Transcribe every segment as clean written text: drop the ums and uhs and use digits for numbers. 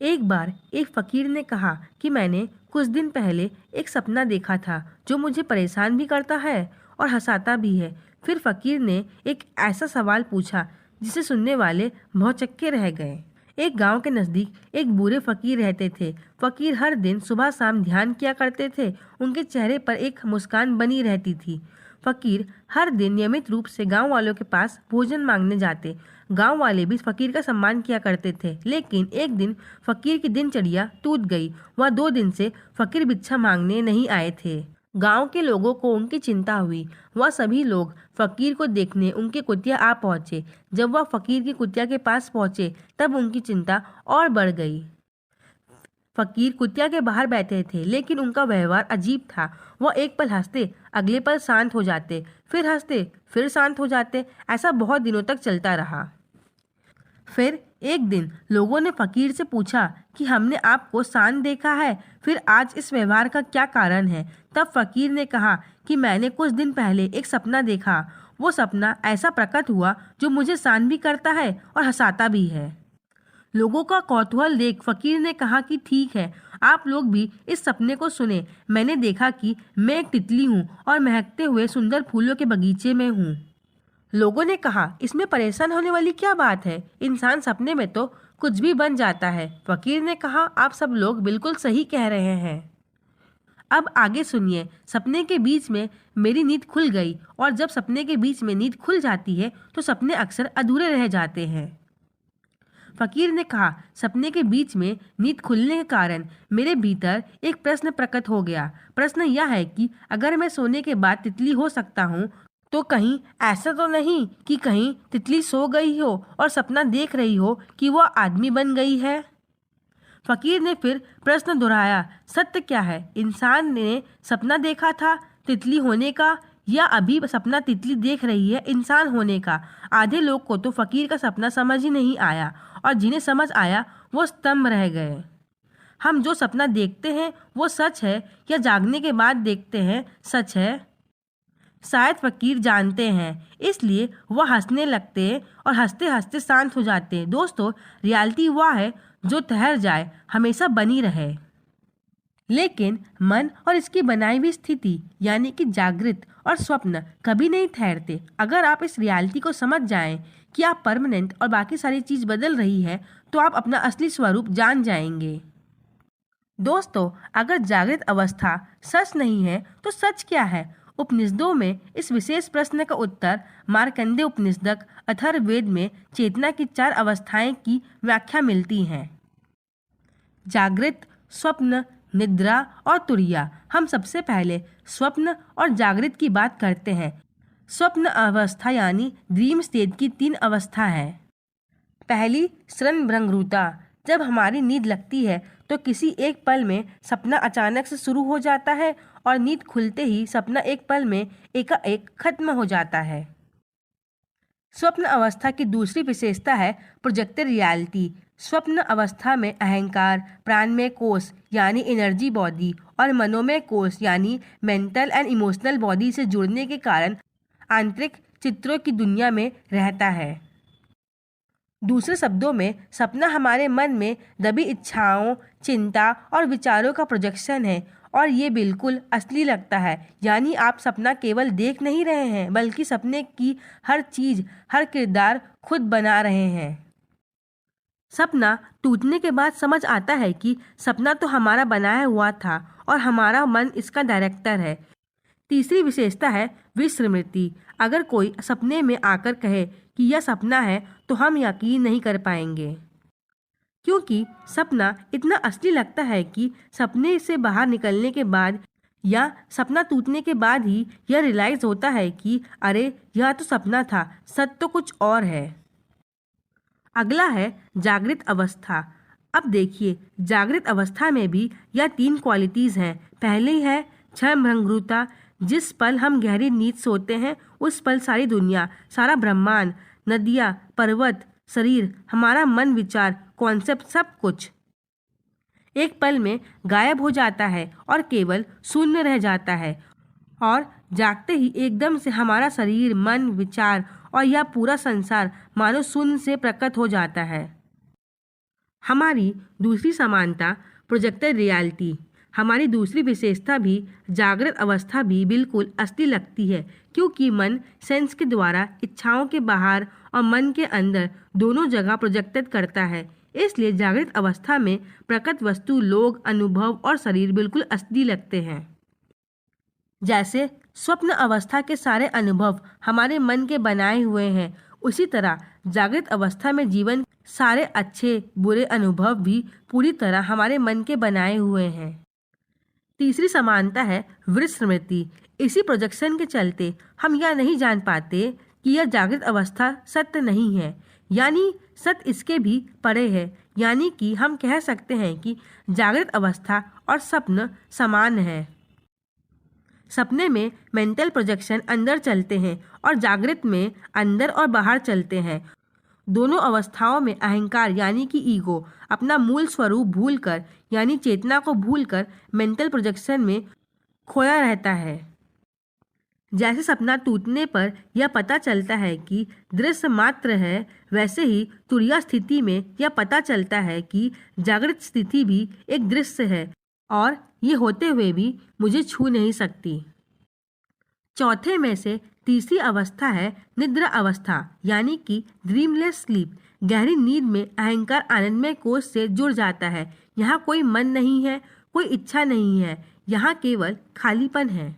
एक बार एक फकीर ने कहा कि मैंने कुछ दिन पहले एक सपना देखा था जो मुझे परेशान भी करता है और हंसाता भी है। फिर फकीर ने एक ऐसा सवाल पूछा जिसे सुनने वाले भौचक्के रह गए। एक गांव के नज़दीक एक बूढ़े फकीर रहते थे। फकीर हर दिन सुबह शाम ध्यान किया करते थे। उनके चेहरे पर एक मुस्कान बनी रहती थी। फकीर हर दिन नियमित रूप से गांव वालों के पास भोजन मांगने जाते। गांव वाले भी फकीर का सम्मान किया करते थे। लेकिन एक दिन फकीर की दिनचर्या टूट गई। वह 2 दिन से फकीर भिक्षा मांगने नहीं आए थे। गांव के लोगों को उनकी चिंता हुई। वह सभी लोग फकीर को देखने उनके कुटिया आ पहुंचे। जब वह फकीर की कुटिया के पास पहुंचे तब उनकी चिंता और बढ़ गई। फकीर कुटिया के बाहर बैठे थे, लेकिन उनका व्यवहार अजीब था। वह एक पल हंसते, अगले पल शांत हो जाते, फिर हंसते, फिर शांत हो जाते। ऐसा बहुत दिनों तक चलता रहा। फिर एक दिन लोगों ने फकीर से पूछा कि हमने आपको शांत देखा है, फिर आज इस व्यवहार का क्या कारण है। तब फकीर ने कहा कि मैंने कुछ दिन पहले एक सपना देखा। वो सपना ऐसा प्रकट हुआ जो मुझे शांत भी करता है और हंसाता भी है। लोगों का कौतूहल देख फकीर ने कहा कि ठीक है, आप लोग भी इस सपने को सुने। मैंने देखा कि मैं एक तितली हूँ और महकते हुए सुंदर फूलों के बगीचे में हूँ। लोगों ने कहा, इसमें परेशान होने वाली क्या बात है? इंसान सपने में तो कुछ भी बन जाता है। फकीर ने कहा, आप सब लोग बिल्कुल सही कह रहे हैं। अब आगे सुनिए। सपने के बीच में मेरी नींद खुल गई, और जब सपने के बीच में नींद खुल जाती है तो सपने अक्सर अधूरे रह जाते हैं। फकीर ने कहा, सपने के बीच में नींद खुलने के कारण मेरे भीतर एक प्रश्न प्रकट हो गया। प्रश्न यह है कि अगर मैं सोने के बाद तितली हो सकता हूँ तो कहीं ऐसा तो नहीं कि कहीं तितली सो गई हो और सपना देख रही हो कि वह आदमी बन गई है। फकीर ने फिर प्रश्न दोहराया, सत्य क्या है? इंसान ने सपना देखा था तितली होने का, या अभी सपना तितली देख रही है इंसान होने का? आधे लोग को तो फकीर का सपना समझ ही नहीं आया, और जिन्हें समझ आया वो स्तंभ रह गए। हम जो सपना देखते हैं वो सच है या जागने के बाद देखते हैं सच है? शायद फकीर जानते हैं, इसलिए वह हंसने लगते और हंसते हंसते शांत हो जाते। दोस्तों, रियलिटी वह है जो ठहर जाए, हमेशा बनी रहे। लेकिन मन और इसकी बनाई हुई स्थिति यानी कि जागृत और स्वप्न कभी नहीं ठहरते। अगर आप इस रियलिटी को समझ जाएं कि आप परमानेंट और बाकी सारी चीज़ बदल रही है, तो आप अपना असली स्वरूप जान जाएंगे। दोस्तों, अगर जागृत अवस्था सच नहीं है तो सच क्या है? उपनिषदों में इस विशेष प्रश्न का उत्तर मार्कंडेय उपनिषद अथर्ववेद में चेतना की 4 अवस्थाएं की व्याख्या मिलती हैं: जागृत, स्वप्न, निद्रा और तुरिया। हम सबसे पहले स्वप्न और जागृत की बात करते हैं। स्वप्न अवस्था यानी ड्रीम स्टेट की 3 अवस्था है। पहली, श्रवणभंगुरता। जब हमारी नींद लगती है तो किसी एक पल में सपना अचानक से शुरू हो जाता है, और नींद खुलते ही सपना एक पल में एकाएक खत्म हो जाता है। स्वप्न अवस्था की दूसरी विशेषता है प्रोजेक्टेड रियलिटी। स्वप्न अवस्था में अहंकार, प्राणमय कोश यानी एनर्जी बॉडी, और मनोमय कोश यानी मेंटल एंड इमोशनल बॉडी से जुड़ने के कारण आंतरिक चित्रों की दुनिया में रहता है। दूसरे शब्दों में, सपना हमारे मन में दबी इच्छाओं, चिंता और विचारों का प्रोजेक्शन है, और ये बिल्कुल असली लगता है। यानी आप सपना केवल देख नहीं रहे हैं, बल्कि सपने की हर चीज़, हर किरदार खुद बना रहे हैं। सपना टूटने के बाद समझ आता है कि सपना तो हमारा बनाया हुआ था और हमारा मन इसका डायरेक्टर है। तीसरी विशेषता है विस्मृति। अगर कोई सपने में आकर कहे कि यह सपना है तो हम यकीन नहीं कर पाएंगे, क्योंकि सपना इतना असली लगता है कि सपने से बाहर निकलने के बाद या सपना टूटने के बाद ही यह रियलाइज होता है कि अरे, यह तो सपना था, सच तो कुछ और है। अगला है जागृत अवस्था। अब देखिए, जागृत अवस्था में भी यह 3 क्वालिटीज़ हैं। पहली है क्षणभंगुरता। जिस पल हम गहरी नींद सोते हैं उस पल सारी दुनिया, सारा ब्रह्मांड, नदियाँ, पर्वत, शरीर, हमारा मन, विचार, कॉन्सेप्ट, सब कुछ एक पल में गायब हो जाता है और केवल शून्य रह जाता है। और जागते ही एकदम से हमारा शरीर, मन, विचार और यह पूरा संसार मानो शून्य से प्रकट हो जाता है। हमारी दूसरी समानता प्रोजेक्टेड रियलिटी। हमारी दूसरी विशेषता भी जागृत अवस्था भी बिल्कुल असली लगती है, क्योंकि मन सेंस के द्वारा इच्छाओं के बाहर और मन के अंदर दोनों जगह प्रोजेक्टेड करता है। इसलिए जागृत अवस्था में प्रकट वस्तु, लोग, अनुभव और शरीर बिल्कुल असली लगते हैं। जैसे स्वप्न अवस्था के सारे अनुभव हमारे मन के बनाए हुए हैं, उसी तरह जागृत अवस्था में जीवन सारे अच्छे बुरे अनुभव भी पूरी तरह हमारे मन के बनाए हुए हैं। तीसरी समानता है विस्मृति। इसी प्रोजेक्शन के चलते हम यह नहीं जान पाते कि यह जागृत अवस्था सत्य नहीं है, यानी सत्य इसके भी परे है। यानी कि हम कह सकते हैं कि जागृत अवस्था और स्वप्न समान है। सपने में मेंटल प्रोजेक्शन अंदर चलते हैं और जागृत में अंदर और बाहर चलते हैं। दोनों अवस्थाओं में अहंकार यानी कि ईगो अपना मूल स्वरूप भूलकर यानी चेतना को भूलकर मेंटल प्रोजेक्शन में खोया रहता है। जैसे सपना टूटने पर यह पता चलता है कि दृश्य मात्र है, वैसे ही तुरीय स्थिति में यह पता चलता है कि जागृत स्थिति भी एक दृश्य है और ये होते हुए भी मुझे छू नहीं सकती। चौथे में से तीसरी अवस्था है निद्रा अवस्था, यानी कि ड्रीमलेस स्लीप। गहरी नींद में अहंकार आनंदमय कोष से जुड़ जाता है। यहाँ कोई मन नहीं है, कोई इच्छा नहीं है, यहाँ केवल खालीपन है।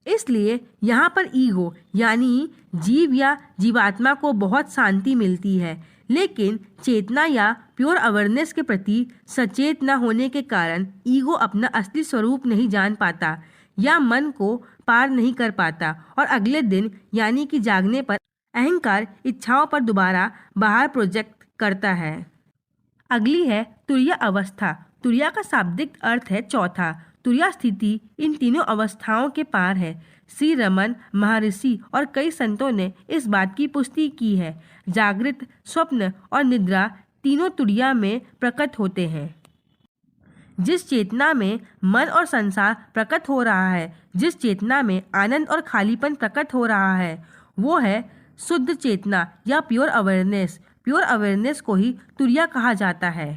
इसलिए यहाँ पर ईगो यानी जीव या जीवात्मा को बहुत शांति मिलती है, लेकिन चेतना या प्योर अवेयरनेस के प्रति सचेत न होने के कारण ईगो अपना असली स्वरूप नहीं जान पाता या मन को पार नहीं कर पाता और अगले दिन यानी कि जागने पर अहंकार इच्छाओं पर दोबारा बाहर प्रोजेक्ट करता है। अगली है तुरीय अवस्था। तुरीय का शाब्दिक अर्थ है चौथा। तुरीय स्थिति इन तीनों अवस्थाओं के पार है। श्री रमन महर्षि और कई संतों ने इस बात की पुष्टि की है। जागृत, स्वप्न और निद्रा तीनों तुरीय में प्रकट होते हैं। जिस चेतना में मन और संसार प्रकट हो रहा है, जिस चेतना में आनंद और खालीपन प्रकट हो रहा है, वो है शुद्ध चेतना या प्योर अवेयरनेस। प्योर अवेयरनेस को ही तुरीय कहा जाता है।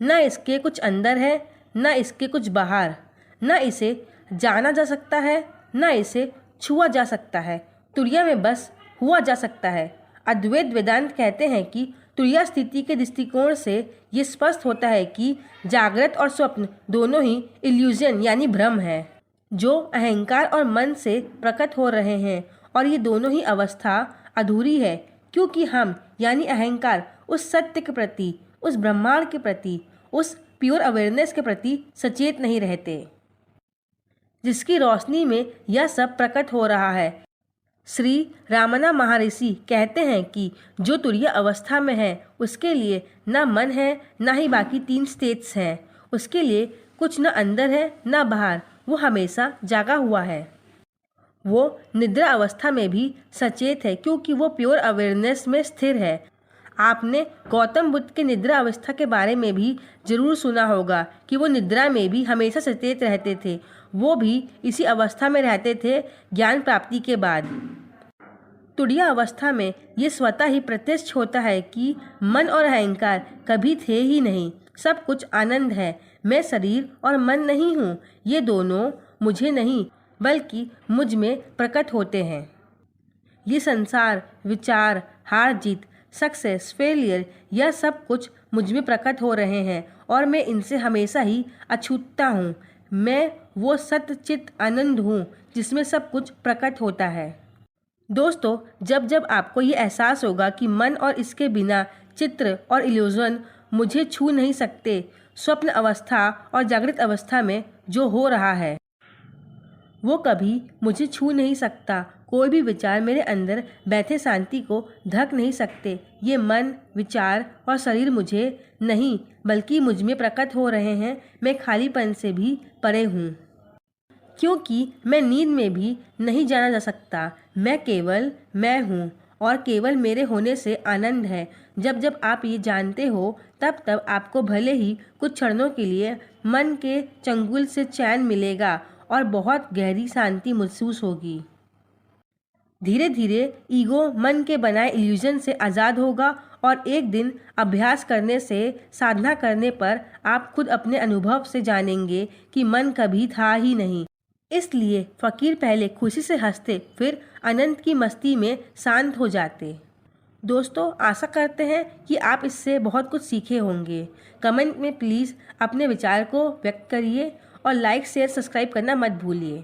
न इसके कुछ अंदर है, न इसके कुछ बाहर, न इसे जाना जा सकता है, न इसे छुआ जा सकता है। तुरीय में बस हुआ जा सकता है। अद्वैत वेदांत कहते हैं कि तुरीय स्थिति के दृष्टिकोण से ये स्पष्ट होता है कि जागृत और स्वप्न दोनों ही इल्यूजन यानी भ्रम है, जो अहंकार और मन से प्रकट हो रहे हैं, और ये दोनों ही अवस्था अधूरी है, क्योंकि हम यानी अहंकार उस सत्य के प्रति, उस ब्रह्मांड के प्रति, उस प्योर अवेयरनेस के प्रति सचेत नहीं रहते, जिसकी रोशनी में यह सब प्रकट हो रहा है। श्री रामना महर्षि कहते हैं कि जो तुरीय अवस्था में है उसके लिए न मन है, न ही बाकी तीन स्टेट्स हैं। उसके लिए कुछ न अंदर है न बाहर, वो हमेशा जागा हुआ है। वो निद्रा अवस्था में भी सचेत है, क्योंकि वो प्योर अवेयरनेस में स्थिर है। आपने गौतम बुद्ध के निद्रा अवस्था के बारे में भी जरूर सुना होगा कि वो निद्रा में भी हमेशा सचेत रहते थे। वो भी इसी अवस्था में रहते थे ज्ञान प्राप्ति के बाद। तुरीय अवस्था में ये स्वतः ही प्रत्यक्ष होता है कि मन और अहंकार कभी थे ही नहीं, सब कुछ आनंद है। मैं शरीर और मन नहीं हूँ, ये दोनों मुझे नहीं बल्कि मुझ में प्रकट होते हैं। ये संसार, विचार, हार जीत, सक्सेस, फेलियर, यह सब कुछ मुझ में प्रकट हो रहे हैं और मैं इनसे हमेशा ही अछूता हूँ। मैं वो सत्य चित्त आनंद हूँ जिसमें सब कुछ प्रकट होता है। दोस्तों, जब जब आपको ये एहसास होगा कि मन और इसके बिना चित्र और इल्यूजन मुझे छू नहीं सकते, स्वप्न अवस्था और जागृत अवस्था में जो हो रहा है वो कभी मुझे छू नहीं सकता, कोई भी विचार मेरे अंदर बैठे शांति को ढक नहीं सकते। ये मन, विचार और शरीर मुझे नहीं बल्कि मुझ में प्रकट हो रहे हैं। मैं खालीपन से भी परे हूँ, क्योंकि मैं नींद में भी नहीं जाना जा सकता। मैं केवल मैं हूँ और केवल मेरे होने से आनंद है। जब जब आप ये जानते हो तब तब आपको भले ही कुछ क्षणों के लिए मन के चंगुल से चैन मिलेगा और बहुत गहरी शांति महसूस होगी। धीरे धीरे ईगो मन के बनाए इल्यूजन से आज़ाद होगा और एक दिन अभ्यास करने से, साधना करने पर आप खुद अपने अनुभव से जानेंगे कि मन कभी था ही नहीं। इसलिए फकीर पहले खुशी से हंसते, फिर अनंत की मस्ती में शांत हो जाते। दोस्तों, आशा करते हैं कि आप इससे बहुत कुछ सीखे होंगे। कमेंट में प्लीज़ अपने विचार को व्यक्त करिए और लाइक शेयर सब्सक्राइब करना मत भूलिए।